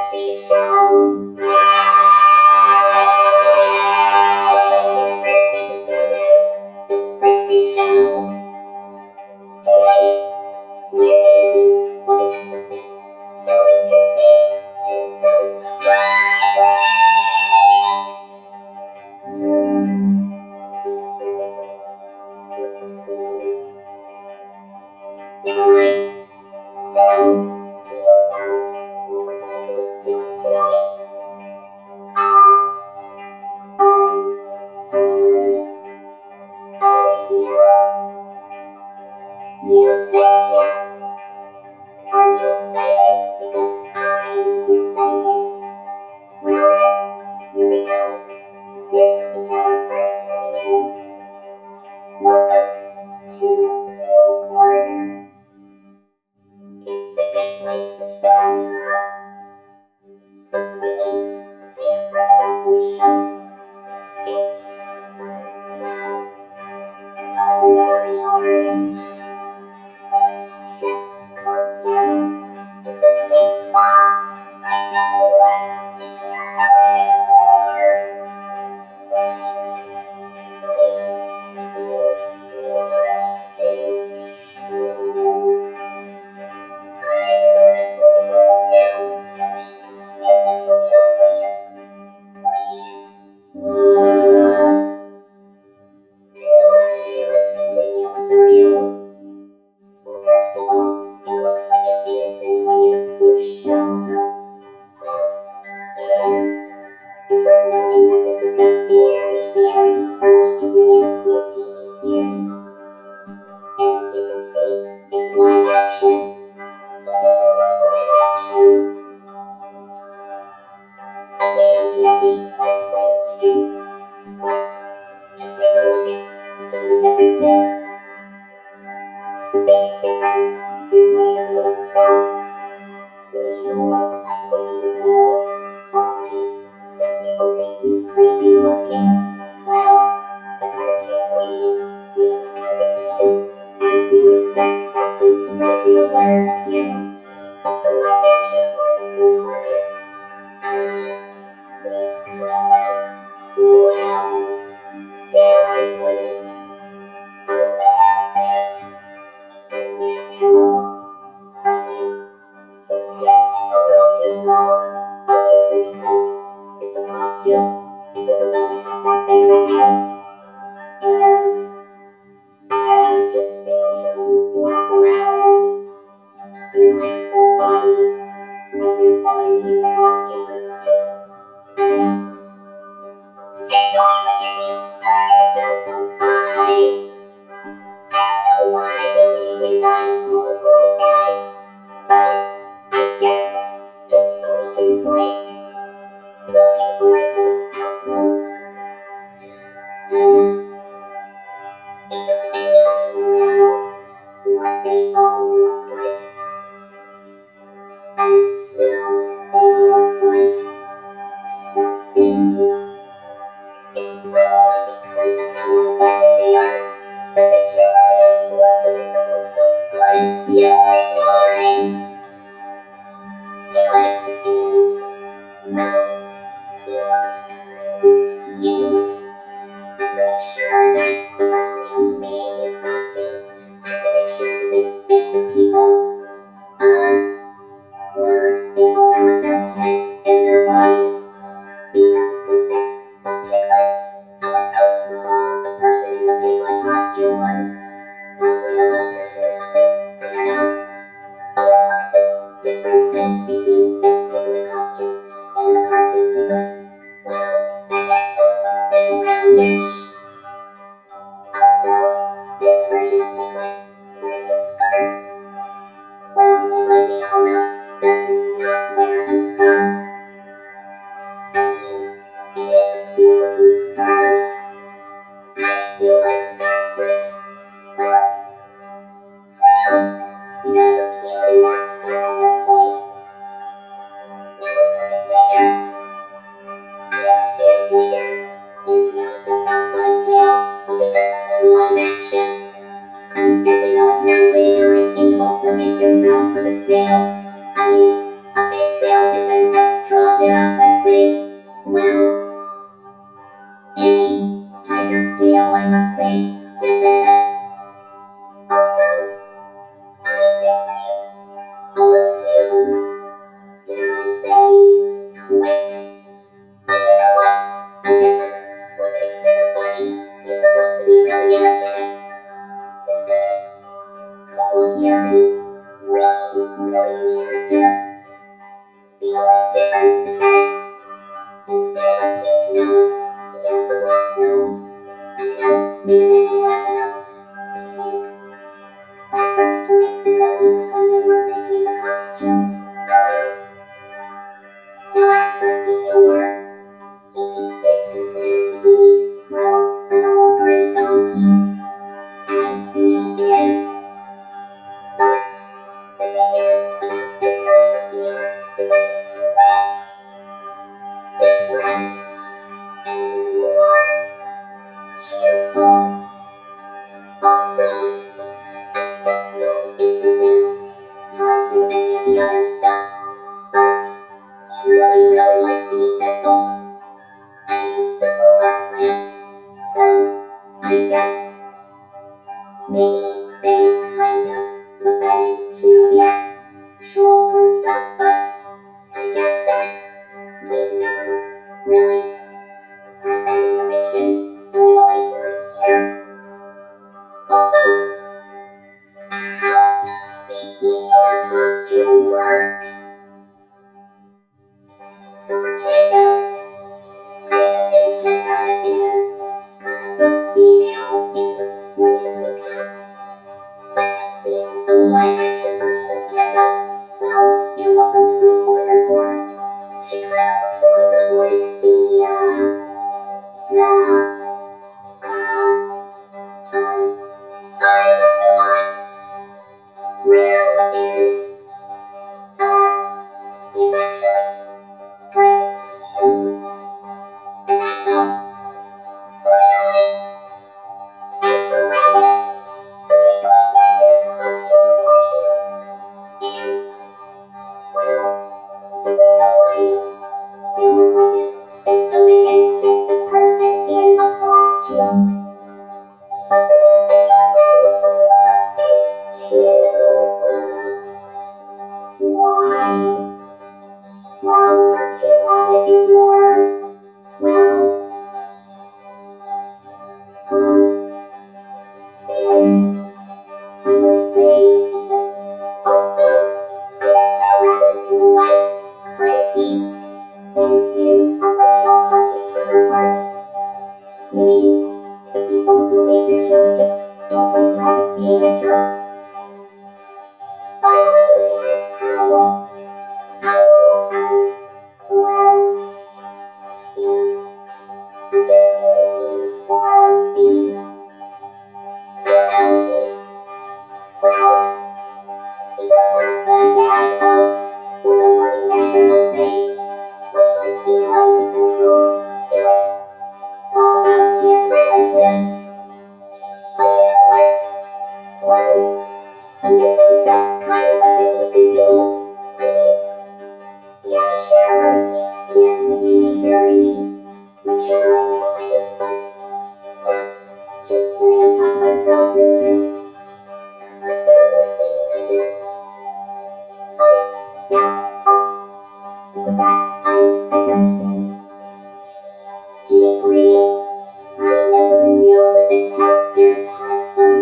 Sprixie Show. Welcome to the first episode of the Sprixie Show. Today, we're gonna be looking at something so interesting and so oopsies. Never mind. So, do you know what we're going to be doing today? Yeah. You betcha. Are you excited? Because I'm excited. Well, here we go. This is our first review. Welcome to Pooh Corner. It's a good place to start, huh? But wait, I have heard about this show. It's, well, totally orange. Let's just calm down. It's okay. Mom, I don't want to hear anymore. Please, I don't like this show. I want to go home now. Can we just skip this review, please? Anyway, let's continue with the review. Well, first of all, it looks like an innocent Winnie the Pooh show, huh? Well, it is. It's worth noting that this is the very first Winnie the Pooh TV series. And as you can see, it's live action. Who doesn't love live action? Okay, let's play the stream. Let's just take a look at some of the differences. The biggest difference is Winnie the Pooh himself. He looks like Winnie the Pooh, only some people think he's creepy looking. Well, the cartoon Winnie, he's kinda cute. As you would expect, that's his regular appearance. But the live action Winnie the Pooh corner, he's kinda, well, dare I put it, a little bit unnatural. I mean, his head seems a little too small, obviously because it's a costume, and people don't have that big of a head. And I've just seen him walk around in like full body. When there's somebody in the costume, it's just, I don't know. And don't even get me started about those eyes. I don't know why they made his eyes look like that, but I guess it's just so he can blink. You know, people like without those. Does anybody know what they all look like? I assume they look like something. It's probably because of how low budget they are, but they can't really afford to make them look so good. You ignore it. Felix is, well, he looks kinda cute. I'm pretty sure that the person who made his costumes had to make sure that they fit the people, were able to have their heads and their bodies be perfectly fit. But Piglets, I wonder how small the person in the piglet costume was. Probably a little person or something? I don't know. But let's look at the differences between this piglet costume and the cartoon piglet. Well, the head's a little bit roundish. Also, this version of Piglet wears a scarf. Well, Piglet, we all know, does not wear a scarf. I mean, it is a cute looking scarf. I do like scarves, but, well, I don't know. It does look cute in that scarf, I must say. difference is that instead of a pink nose, he has a black nose. I don't know, maybe they didn't have enough pink fabric to make the nose when they were making the costumes. Now as for Eeyore, he is considered to be, well, an old gray donkey, as he is. But the thing is about this version of Eeyore is that he's less depressed and more cheerful. Also, I don't know if this is tied to any of the other stuff, but he really likes to eat thistles. I mean, thistles are plants, so I guess maybe they kind of put that into the actual Pooh stuff, but I guess that we never really had that information, and we only hear it here. Also, how does the Eeyore costume work? So for Kanga, I understand Kanga is kind of the female in the Winnie the Pooh cast, but to see the live action version of Kanga, well, you're welcome to the corner for her. She kind of looks a little bit like alright, let's move on. Rue he's actually kind of cute, and that's all. Moving on. As for Rabbit, okay, going back to the costume proportions, and, well, the reason why they look like this is so they can fit the person in a costume. But for this video, Rabbit looks a little bit too, wide. While Cartoon Rabbit is more, well, thin, I would say. Also, I understand Rabbit's less cranky than his original cartoon counterpart. Maybe the people who made this show just don't like Rabbit being a jerk. Finally, we have Owl. Well, I guess he's more of the, I don't know, he does have the gag of, or the morning gag, I must say, much like Eeyore with the thistles, he likes to talk about his relatives. But you know what? Well, I'm guessing that's kind of a thing he can do. I mean, yeah, sure, he can be very mature and wise, but yeah, just hearing him talk about his relatives is kind of understating, I guess. But yeah, I'll stick with that. I can understand. Deeply, I never knew that the characters had some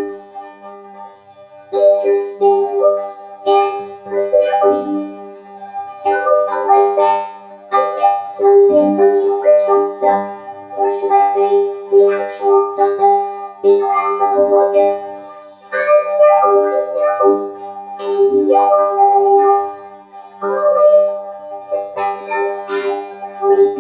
interesting looks and personalities. It almost felt like that I missed something from the original stuff, or should I say, the actual stuff that's been around for the longest. I know. And you already know. Always respected them as queens.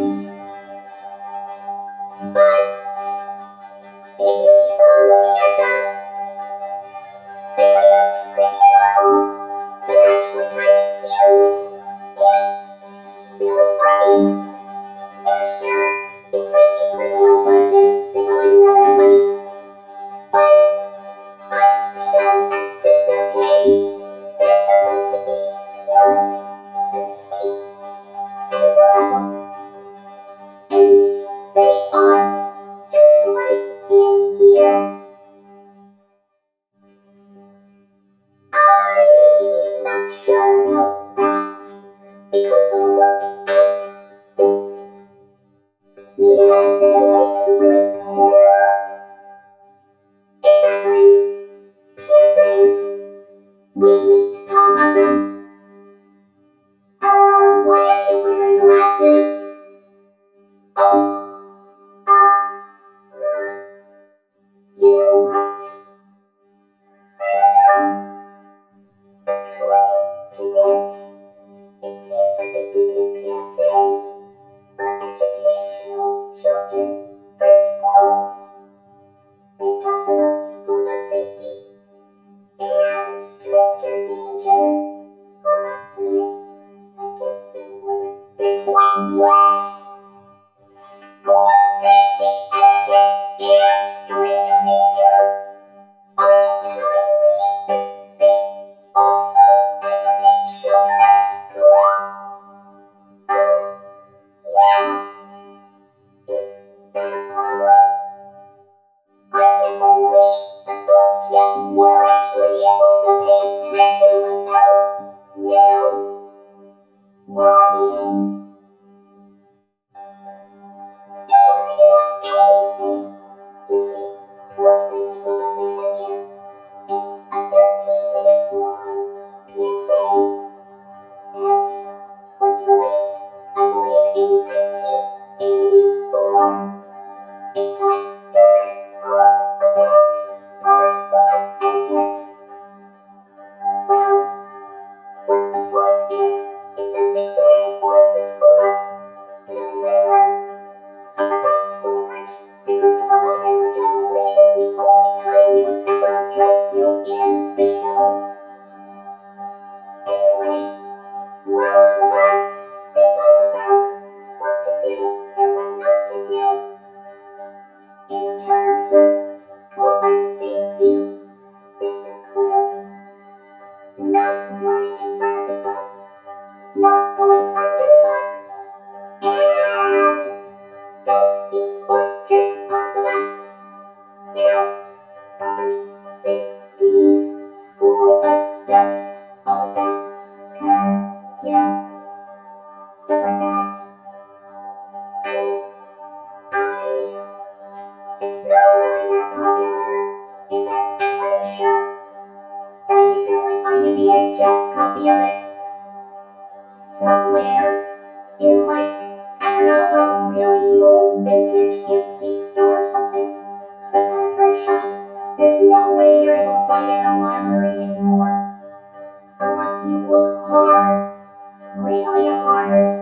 these PSAs for educational children for schools. They talk about school bus safety and stranger danger. Oh, that's nice. I guess it would be what? School safety etiquette and stranger danger? Are you telling me that they also educate children at school? Yeah. Is that a problem? I can't believe that those kids were actually able to pay attention without, worrying. Don't worry about anything. You see, Postman School Bus Adventure is a 13-minute long PSA that was released, I believe, in 1984. It taught children all about proper school bus etiquette. Well, what the point is that the day once the school bus to deliver a forgot school lunch to Christopher Robin, which I believe is the only time he was ever addressed to in the show. Anyway, while on the bus, they talk about what to do and what not to do in terms of school bus safety. This includes not running in front of the bus, not going under the bus, and don't eat or drink on the bus. Proper safety, school bus stuff, all that stuff like that. It's not really that popular. In fact, I'm pretty sure that you can only find a VHS copy of it somewhere in, I don't know, a really old vintage antique store or something. Some kind of thrift shop. There's no way you're able to find it in a library anymore. Unless you look hard. Really hard.